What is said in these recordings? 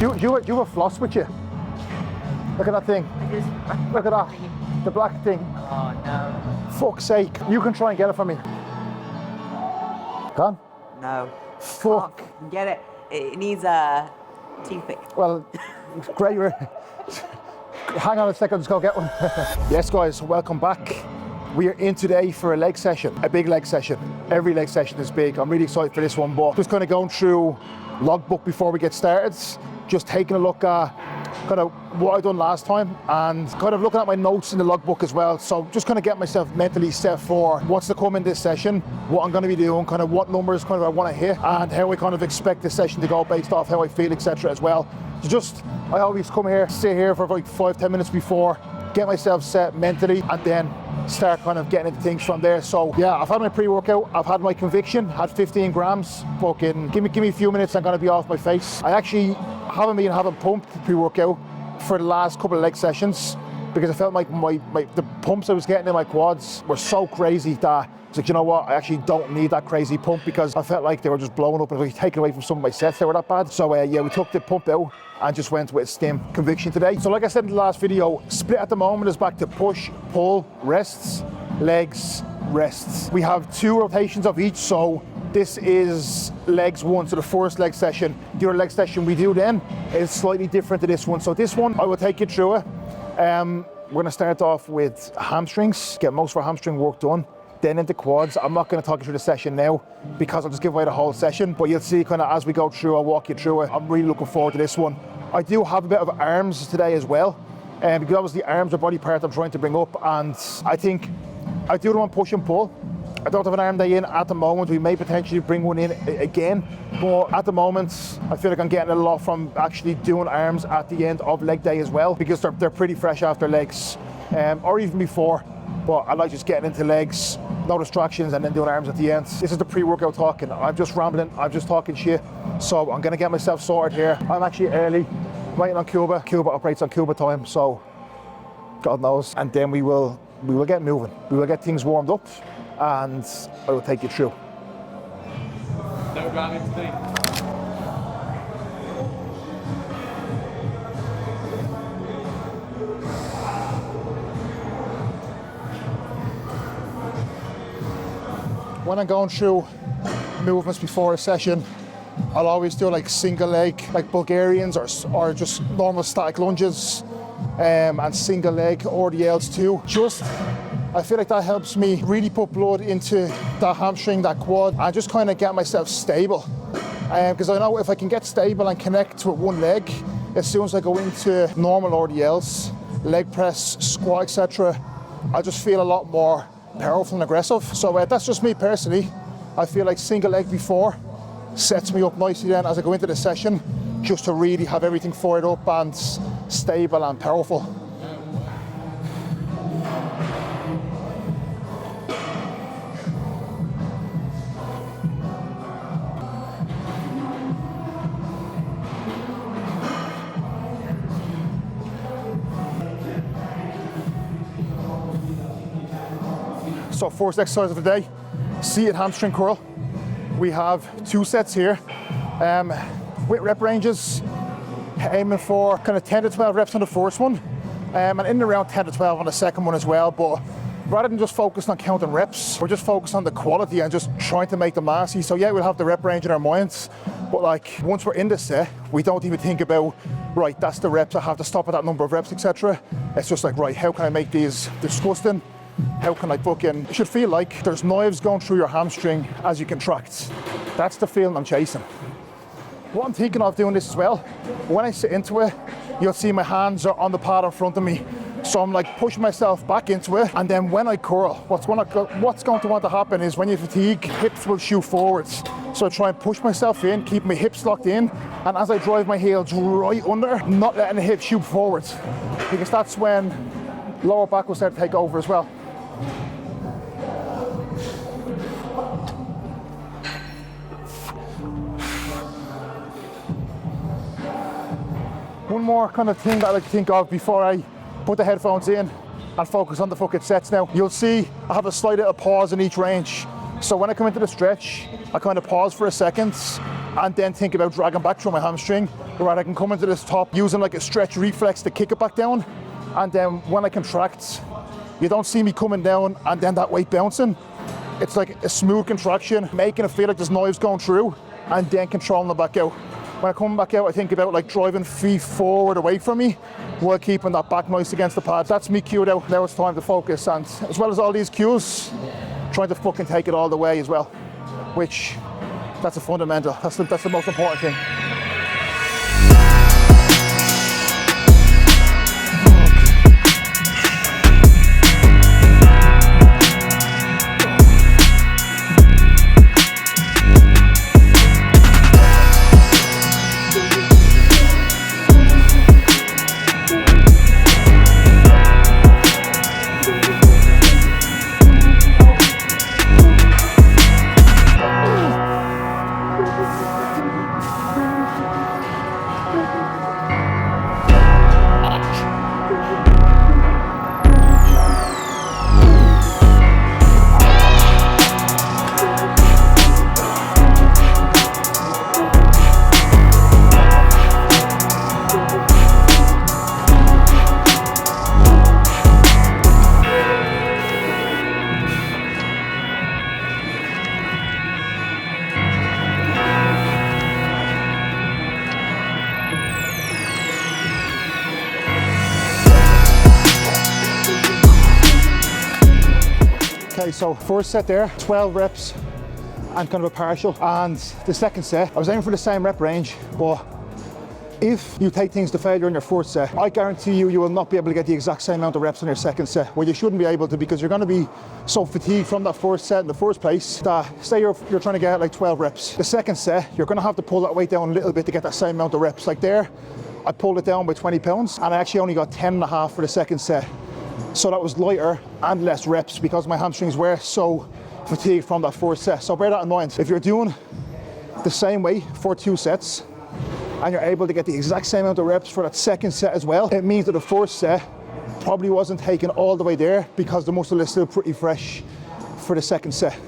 Do you have a floss with you? Look at that thing. Look at that. The black thing. Oh no. Fuck's sake. You can try and get it for me. Gone? No. Fuck. Can't get it. It needs a toothpick. Well, great. Hang on a second, just go get one. Yes guys, welcome back. We are in today for a leg session, a big leg session. Every leg session is big. I'm really excited for this one, but just kind of going through logbook before we get started. Just taking a look at kind of what I done last time and kind of looking at my notes in the logbook as well. So just kind of get myself mentally set for what's to come in this session, what I'm going to be doing, kind of what numbers kind of I want to hit, and how I kind of expect this session to go based off how I feel, etc. as well. So just, I always come here, sit here for like 5-10 minutes before, get myself set mentally, and then start kind of getting into things from there. So yeah, I've had my pre-workout, I've had my conviction, had 15 grams. Fucking give me a few minutes, I'm gonna be off my face. I actually haven't been having pumped pre-workout for the last couple of leg sessions because I felt like the pumps I was getting in my quads were so crazy that I was like, you know what, I actually don't need that crazy pump because I felt like they were just blowing up and like taken away from some of my sets that were that bad. So yeah, we took the pump out and just went with stim conviction today. So like I said in the last video, split at the moment is back to push, pull, rests, legs, rests. We have 2 rotations of each, so this is legs 1, so the first leg session. The other leg session we do then is slightly different to this one. So this one, I will take you through it. We're gonna start off with hamstrings, get most of our hamstring work done, then into quads. I'm not gonna talk you through the session now because I'll just give away the whole session, but you'll see kind of as we go through, I'll walk you through it. I'm really looking forward to this one. I do have a bit of arms today as well, because obviously arms are body part I'm trying to bring up, and I think I do them on push and pull. I don't have an arm day in at the moment. We may potentially bring one in again, but at the moment, I feel like I'm getting a lot from actually doing arms at the end of leg day as well, because they're pretty fresh after legs, or even before, but I like just getting into legs, no distractions, and then doing arms at the end. This is the pre-workout talking. I'm just rambling, I'm just talking shit, so I'm gonna get myself sorted here. I'm actually early, waiting on Cuba. Cuba operates on Cuba time, so God knows, and then we will get moving. We will get things warmed up, and I will take you through. No grabbing today. When I'm going through movements before a session, I'll always do like single leg, like Bulgarians or just normal static lunges, and single leg RDLs too. I feel like that helps me really put blood into that hamstring, that quad, and just kind of get myself stable. Because I know if I can get stable and connect with one leg, as soon as I go into normal RDLs, leg press, squat, etc., I just feel a lot more powerful and aggressive. So that's just me personally. I feel like single leg before sets me up nicely then as I go into the session, just to really have everything fired up and stable and powerful. So first exercise of the day, seated hamstring curl. We have 2 sets here, with rep ranges, aiming for kind of 10 to 12 reps on the first one, and in and around 10 to 12 on the second one as well. But rather than just focusing on counting reps, we're just focused on the quality and just trying to make them nasty. So yeah, we'll have the rep range in our minds, but like once we're in the set, we don't even think about, right, that's the reps, I have to stop at that number of reps, etc. It's just like, right, how can I make these disgusting? How can I fucking, it should feel like there's knives going through your hamstring as you contract. That's the feeling I'm chasing. What I'm thinking of doing this as well, when I sit into it, you'll see my hands are on the pad in front of me. So I'm like pushing myself back into it, and then when I curl, what's going to want to happen is when you fatigue, hips will shoot forwards. So I try and push myself in, keep my hips locked in, and as I drive my heels right under, not letting the hips shoot forwards, because that's when lower back will start to take over as well. One more kind of thing that I like to think of before I put the headphones in and focus on the fucking sets now. You'll see I have a slight little pause in each range. So when I come into the stretch, I kind of pause for a second and then think about dragging back through my hamstring, where I can come into this top using like a stretch reflex to kick it back down. And then when I contract, you don't see me coming down and then that weight bouncing. It's like a smooth contraction, making it feel like there's knives going through, and then controlling it back out. When I come back out, I think about like driving feet forward away from me while keeping that back nice against the pad. That's me cued out. Now it's time to focus, and as well as all these cues, trying to fucking take it all the way as well, which that's a fundamental. That's the most important thing. Okay, so first set there, 12 reps and kind of a partial. And the second set, I was aiming for the same rep range, but if you take things to failure in your first set, I guarantee you, you will not be able to get the exact same amount of reps in your second set. Well, you shouldn't be able to, because you're going to be so fatigued from that first set in the first place that, say you're trying to get like 12 reps. The second set, you're going to have to pull that weight down a little bit to get that same amount of reps. Like there, I pulled it down by 20 pounds and I actually only got 10 and a half for the second set. So that was lighter and less reps because my hamstrings were so fatigued from that first set. So bear that in mind. If you're doing the same way for 2 sets and you're able to get the exact same amount of reps for that second set as well, it means that the first set probably wasn't taken all the way there because the muscle is still pretty fresh for the second set.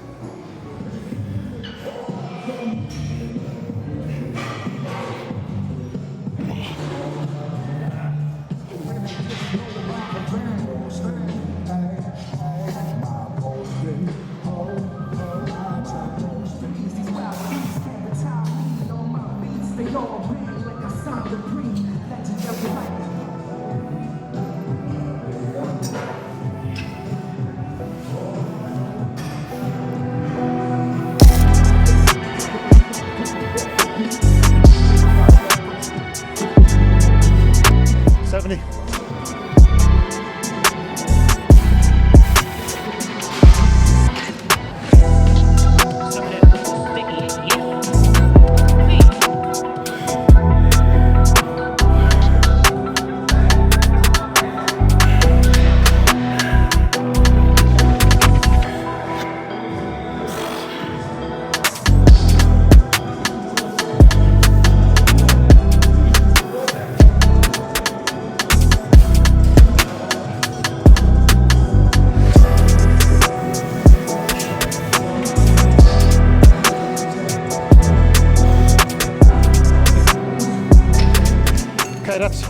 Okay, that's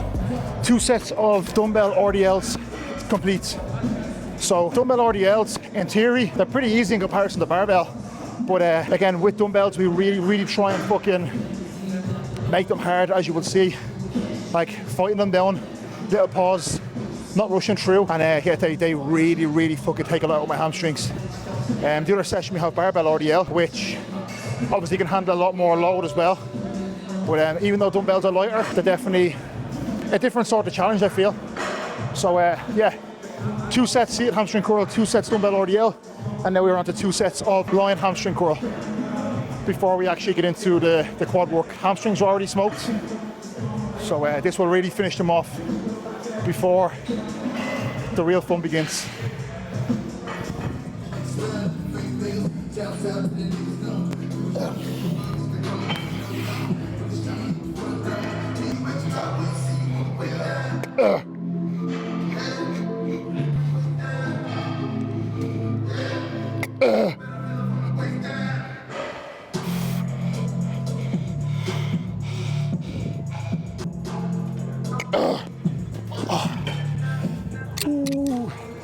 2 sets of dumbbell RDLs complete. So dumbbell RDLs, in theory, they're pretty easy in comparison to barbell. But again, with dumbbells, we really try and fucking make them hard, as you will see. Like fighting them down, little pause, not rushing through. And yeah, they really fucking take a lot of my hamstrings. The other session we have barbell RDL, which obviously can handle a lot more load as well. But even though dumbbells are lighter, they're definitely a different sort of challenge, I feel. So yeah, 2 sets seated hamstring curl, 2 sets dumbbell RDL, and now we're on to 2 sets of lying hamstring curl before we actually get into the quad work. Hamstrings are already smoked, so this will really finish them off before the real fun begins.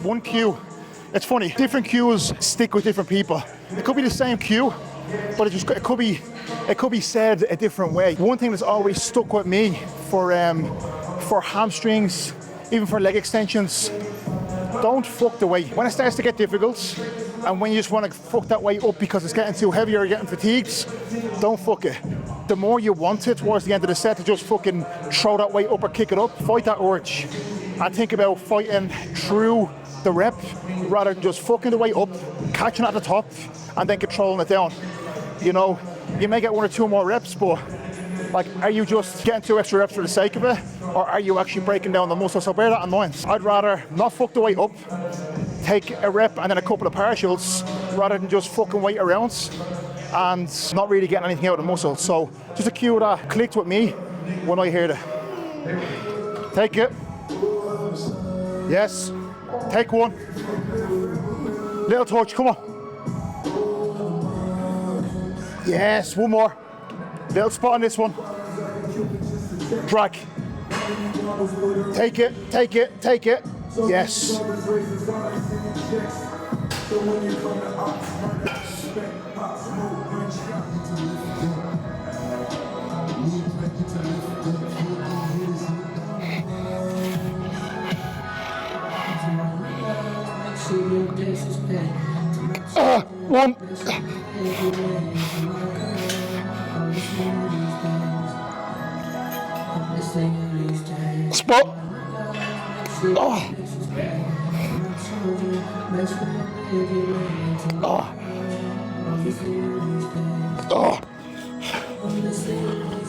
one cue. It's funny, different cues stick with different people. It could be the same cue, but it could be said a different way. One thing that's always stuck with me for hamstrings, even for leg extensions, don't fuck the weight. When it starts to get difficult, and when you just want to fuck that weight up because it's getting too heavy or you're getting fatigued, don't fuck it. The more you want it towards the end of the set to just fucking throw that weight up or kick it up, fight that urge. And think about fighting through the rep rather than just fucking the weight up, catching it at the top, and then controlling it down. You know, you may get 1 or 2 more reps, but like, are you just getting 2 extra reps for the sake of it, or are you actually breaking down the muscle? So bear that in mind. I'd rather not fuck the weight up, take a rep and then a couple of partials, rather than just fucking weight around and not really getting anything out of the muscle. So just a cue that clicked with me when I heard it. Take it. Yes. Take 1. Little touch, come on. Yes, 1 more. Little spot on this one. Drag. Take it, take it, take it. Yes. One. Spot. Oh. Oh. Oh.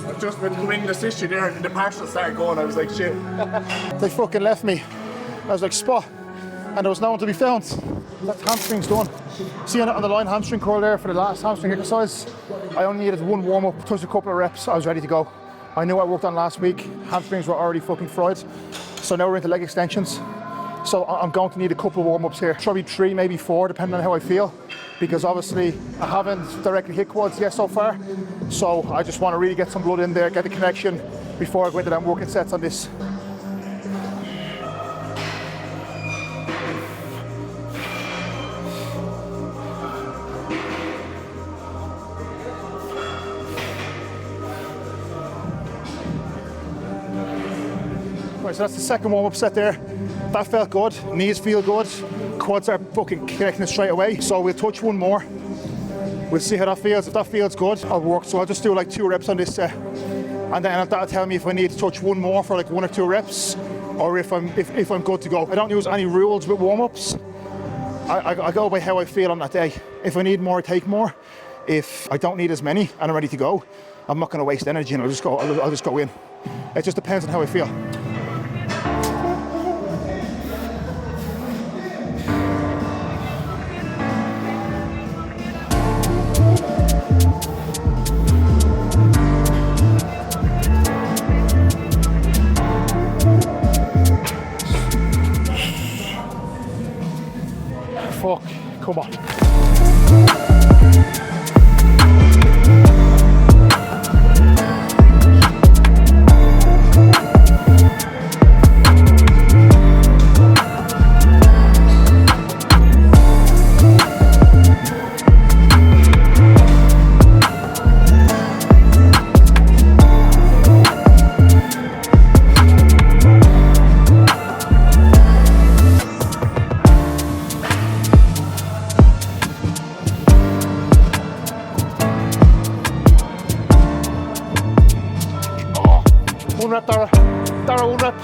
I've just been doing this issue there and the partial started going, I was like, shit. They fucking left me. I was like, spot. And there was no one to be found. That hamstring's done. See on the line hamstring curl there for the last hamstring exercise? I only needed 1 warm-up, touched a couple of reps, I was ready to go. I knew I worked on last week, hamstrings were already fucking fried. So now we're into leg extensions. So I'm going to need a couple of warm-ups here. Probably 3, maybe 4, depending on how I feel. Because obviously I haven't directly hit quads yet so far. So I just want to really get some blood in there, get the connection before I go into them working sets on this. Right, so that's the second warm-up set there. That felt good, knees feel good, quads are fucking connecting straight away. So we'll touch 1 more. We'll see how that feels. If that feels good, I'll work. So I'll just do like 2 reps on this set. And then that'll tell me if I need to touch 1 more for like 1 or 2 reps, or if I'm good to go. I don't use any rules with warm-ups. I go by how I feel on that day. If I need more, I take more. If I don't need as many and I'm ready to go, I'm not gonna waste energy and I'll just go in. It just depends on how I feel. Fuck, come on. One rep, Dara. Dara, 1 rep.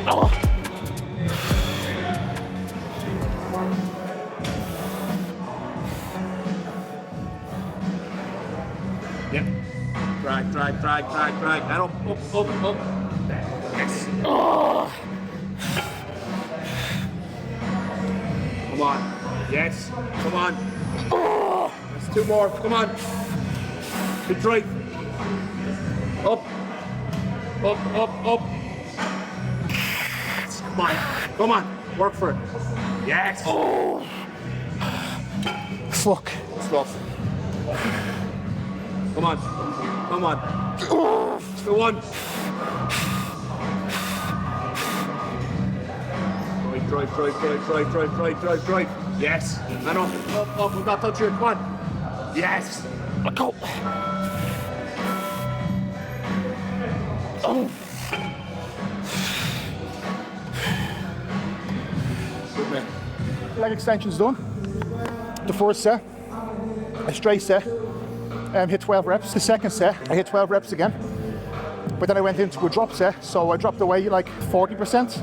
Oh. Yep. Drag, drag, drag, drag, drag. And up. Yes. Oh. Come on. Yes. Come on. Oh. There's 2 more. Come on. Good drive. Up. Up. Come on. Come on. Work for it. Yes. Oh. Fuck. Stuff. Come on. Come on. Still one. Drive. Yes. And up. We've got to touch you. Come on. Yes. Go. Oh. Good man. Leg extensions done. The first set, a straight set, hit 12 reps. The second set, I hit 12 reps again. But then I went into a drop set, so I dropped away like 40%.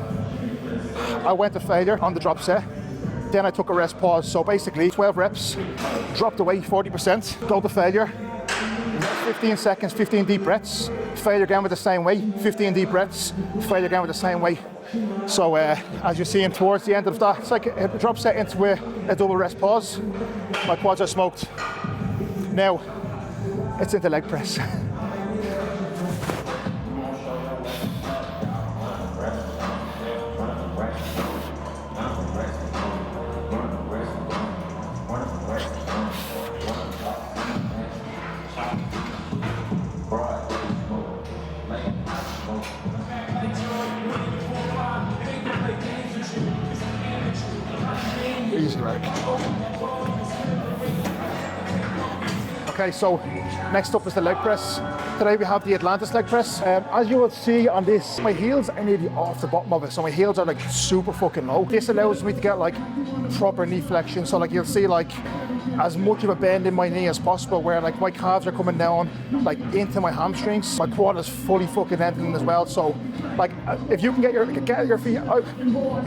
I went to failure on the drop set. Then I took a rest pause. So basically 12 reps, dropped away 40%, go to failure, 15 seconds, 15 deep breaths, failure again with the same weight, 15 deep breaths, failure again with the same weight. So as you're seeing towards the end of that, it's like a drop set into a double rest pause. My quads are smoked. Now it's into leg press. Easy work. Okay, so next up is the leg press. Today we have the Atlantis leg press. As you will see on this, my heels are nearly off the bottom of it, so my heels are like super fucking low. This allows me to get like proper knee flexion, so like you'll see like as much of a bend in my knee as possible, where like my calves are coming down like into my hamstrings. My quad is fully fucking ending as well, so like if you can get your feet out,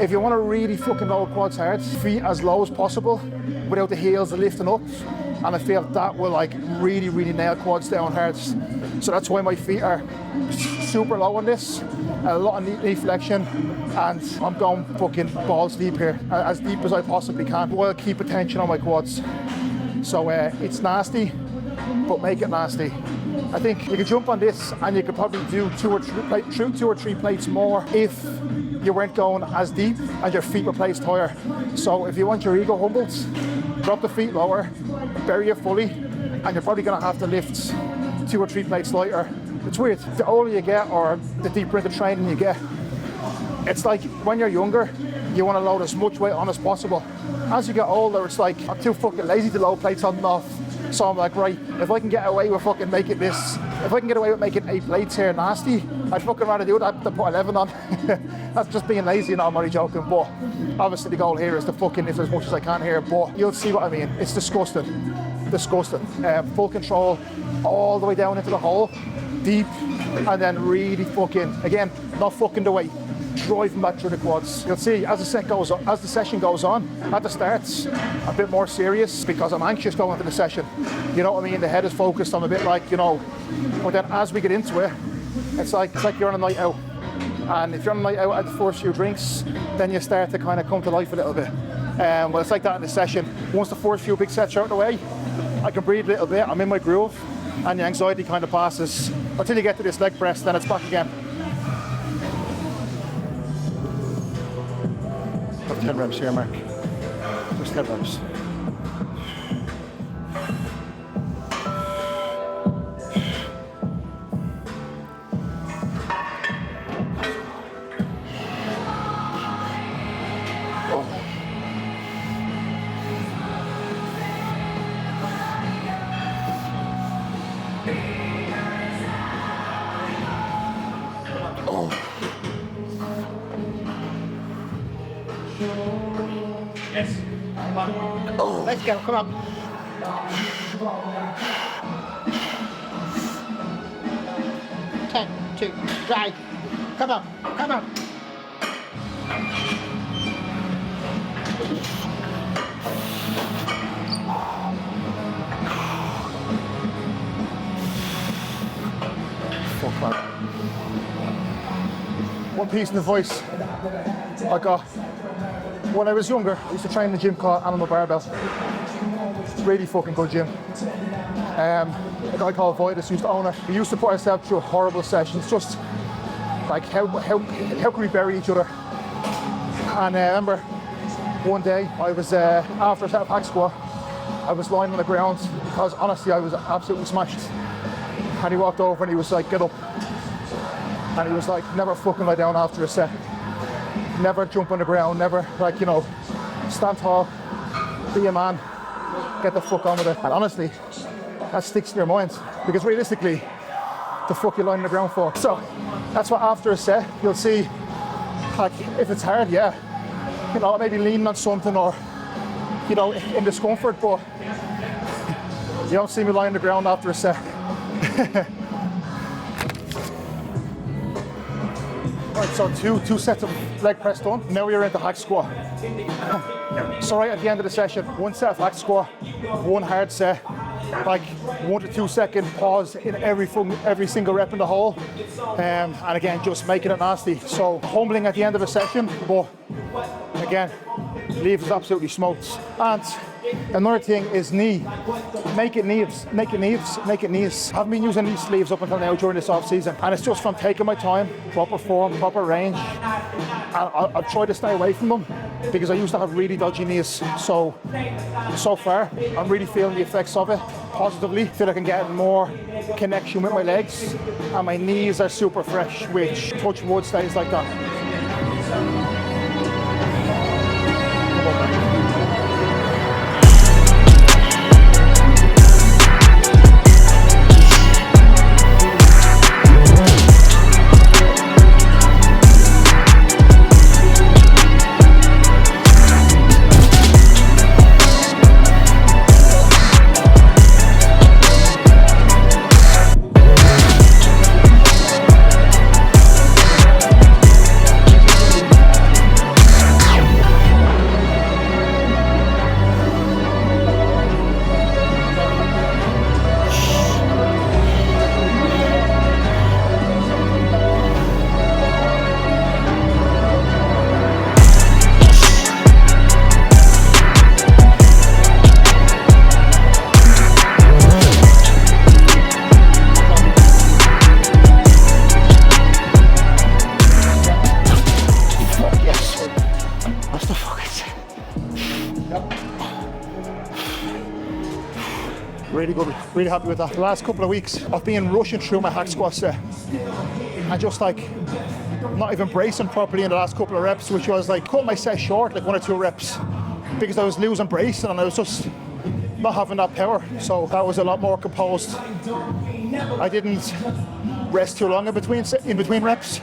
if you want to really fucking lower quads hard, feet as low as possible without the heels lifting up, and I feel that will like really nail quads down hard. So that's why my feet are super low on this, a lot of knee flexion, and I'm going fucking balls deep here, as deep as I possibly can, while keep attention on my quads. So it's nasty, but make it nasty. I think you could jump on this and you could probably do two or three plates more if you weren't going as deep and your feet were placed higher. So if you want your ego humbled, drop the feet lower, bury it fully, and you're probably gonna have to lift 2 or 3 plates lighter. It's weird, the older you get or the deeper into training you get, it's like when you're younger, you want to load as much weight on as possible. As you get older, it's like, I'm too fucking lazy to load plates on and off. So I'm like, right, if I can get away with fucking making this, if I can get away with making 8 plates here nasty, I'd fucking rather do that than put 11 on. That's just being lazy, and I'm only joking, but obviously the goal here is to fucking lift as much as I can here, but you'll see what I mean. It's disgusting. Full control all the way down into the hole, deep, and then really fucking, again, not fucking the weight, driving back through the quads. You'll see as the session goes on, at the start's a bit more serious because I'm anxious going into the session. You know what I mean? The head is focused. I'm a bit like, you know, but then as we get into it, it's like you're on a night out. And if you're on a night out at the first few drinks, then you start to kind of come to life a little bit. Well, it's like that in the session. Once the first few big sets are out of the way, I can breathe a little bit, I'm in my groove, and the anxiety kind of passes until you get to this leg press, then it's back again. 10 reps here, Mark. Just 10 reps. Yes. Come on. Oh. Let's go, come on. 10, 2, drive. Come on. Fuck, man. One piece of advice I got when I was younger. I used to train in a gym called Animal Barbell. It's a really fucking good gym. A guy called Voidus used to own it. We used to put ourselves through horrible sessions, just like how can we bury each other? And I remember one day I was after a set of hack squat, I was lying on the ground because honestly I was absolutely smashed. And he walked over and he was like, get up. And he was like, never fucking lie down after a set. Never jump on the ground, never, like, you know, stand tall, be a man, get the fuck on with it. And honestly, that sticks in your mind because realistically, the fuck you lying on the ground for? So that's what after a set, you'll see, like, if it's hard, yeah, you know, maybe leaning on something or, you know, in discomfort, but you don't see me lying on the ground after a set. Right, so two sets of leg press done. Now we're into hack squat. So right at the end of the session, one set of hack squat, one hard set, like 1 to 2 second pause in every single rep in the hole, and again just making it nasty. So humbling at the end of a session, but again leaves us absolutely smoked. And another thing is knee. Make it knees. I haven't been using these sleeves up until now during this off season, and it's just from taking my time, proper form, proper range, and I'll try to stay away from them because I used to have really dodgy knees. So far I'm really feeling the effects of it positively. I feel like I'm getting more connection with my legs, and my knees are super fresh, which touch wood stays like that. Really good, really happy with that. The last couple of weeks I've been rushing through my hack squat set and just like not even bracing properly in the last couple of reps, which was like cut my set short, like 1 or 2 reps, because I was losing bracing and I was just not having that power. So that was a lot more composed. I didn't rest too long in between reps,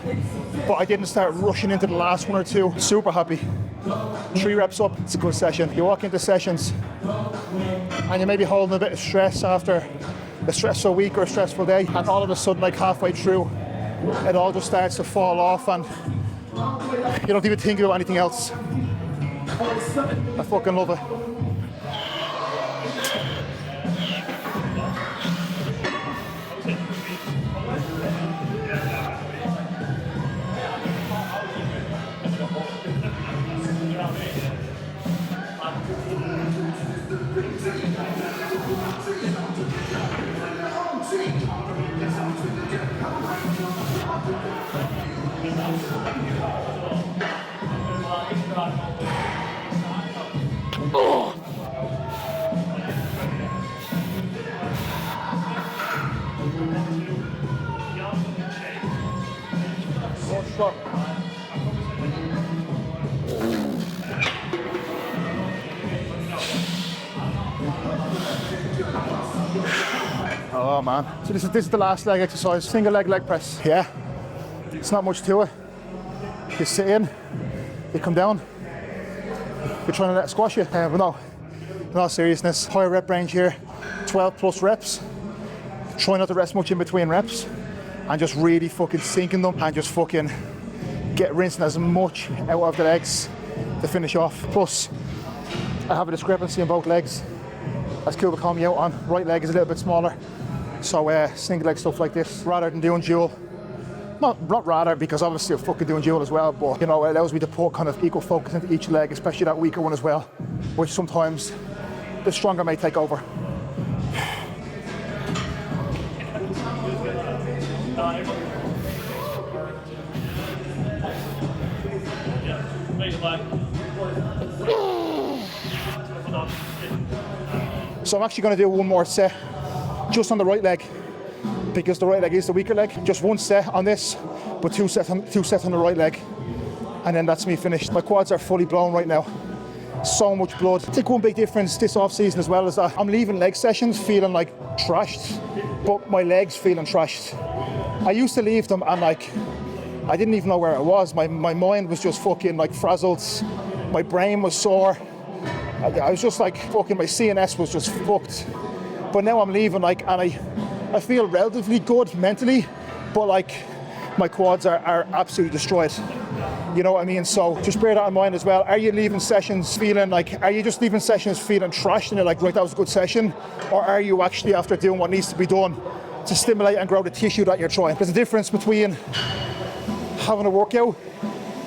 but I didn't start rushing into the last 1 or 2. Super happy. 3 reps up, it's a good session. You walk into sessions and you may be holding a bit of stress after a stressful week or a stressful day, and all of a sudden, like halfway through, it all just starts to fall off and you don't even think about anything else. I fucking love it. Oh man, so this is the last leg exercise, single leg press. Yeah, it's not much to it. You sit in, you come down, you're trying to let it squash you. But no, in all seriousness, higher rep range here, 12 plus reps. Try not to rest much in between reps and just really fucking sinking them and just fucking get rinsing as much out of the legs to finish off. Plus, I have a discrepancy in both legs, as Kuba called me out on. Right leg is a little bit smaller, so single leg stuff like this rather than doing dual. Not rather, because obviously I'm fucking doing dual as well, but you know, it allows me to put kind of equal focus into each leg, especially that weaker one as well, which sometimes the stronger may take over. So I'm actually going to do one more set just on the right leg, because the right leg is the weaker leg. Just one set on this, but two sets on the right leg, and then that's me finished. My quads are fully blown right now. So much blood. I think one big difference this off season as well is that I'm leaving leg sessions feeling like trashed, but my legs feeling trashed. I used to leave them and like I didn't even know where I was. My mind was just fucking like frazzled. My brain was sore. I was just like fucking, my CNS was just fucked. But now I'm leaving like, and I feel relatively good mentally, but like my quads are absolutely destroyed. You know what I mean? So just bear that in mind as well. Are you leaving sessions feeling like, are you just leaving sessions feeling trashed and you're like, right, that was a good session? Or are you actually after doing what needs to be done to stimulate and grow the tissue that you're trying? There's a difference between having a workout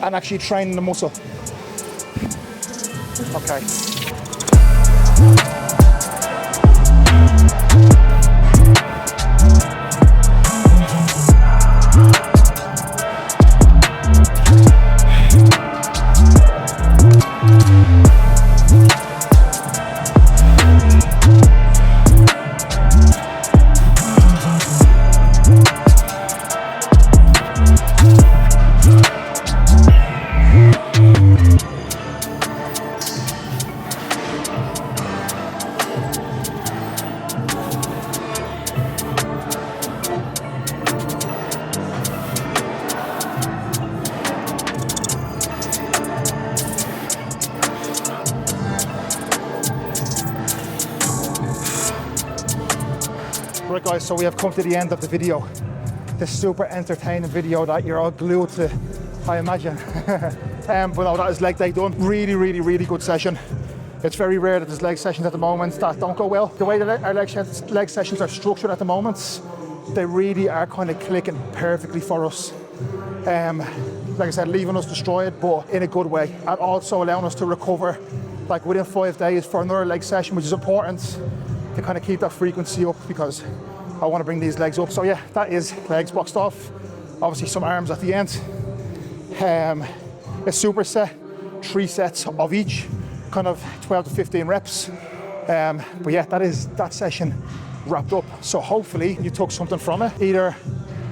and actually training the muscle. Okay. Right guys, so we have come to the end of the video. This super entertaining video that you're all glued to, I imagine. But no, that is leg day done. Really good session. It's very rare that there's leg sessions at the moment that don't go well. The way that our leg sessions are structured at the moment, they really are kind of clicking perfectly for us. Like I said, leaving us destroyed, but in a good way, and also allowing us to recover like within 5 days for another leg session, which is important to kind of keep that frequency up, because I want to bring these legs up. So yeah, that is legs boxed off. Obviously some arms at the end. A super set, 3 sets of each, kind of 12 to 15 reps. But yeah, that is that session wrapped up. So hopefully you took something from it. Either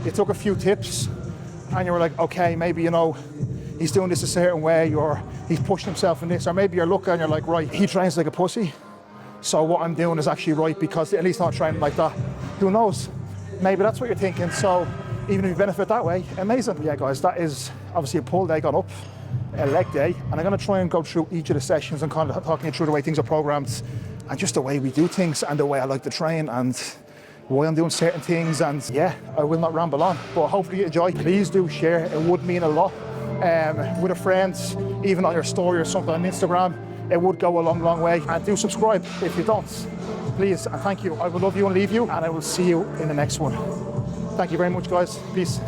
you took a few tips and you were like, okay, maybe, you know, he's doing this a certain way, or he's pushing himself in this, or maybe you're looking and you're like, right, he trains like a pussy, so what I'm doing is actually right, because at least not training like that. Who knows? Maybe that's what you're thinking. So even if you benefit that way, amazing. Yeah guys, that is obviously a pull day gone up, a leg day, and I'm going to try and go through each of the sessions and kind of talking you through the way things are programmed, and just the way we do things, and the way I like to train, and why I'm doing certain things. And yeah, I will not ramble on, but hopefully you enjoy. Please do share, it would mean a lot. With a friend, even on your story or something on Instagram, it would go a long way. And do subscribe if you don't, please, and thank you. I will love you and leave you, and I will see you in the next one. Thank you very much guys, peace.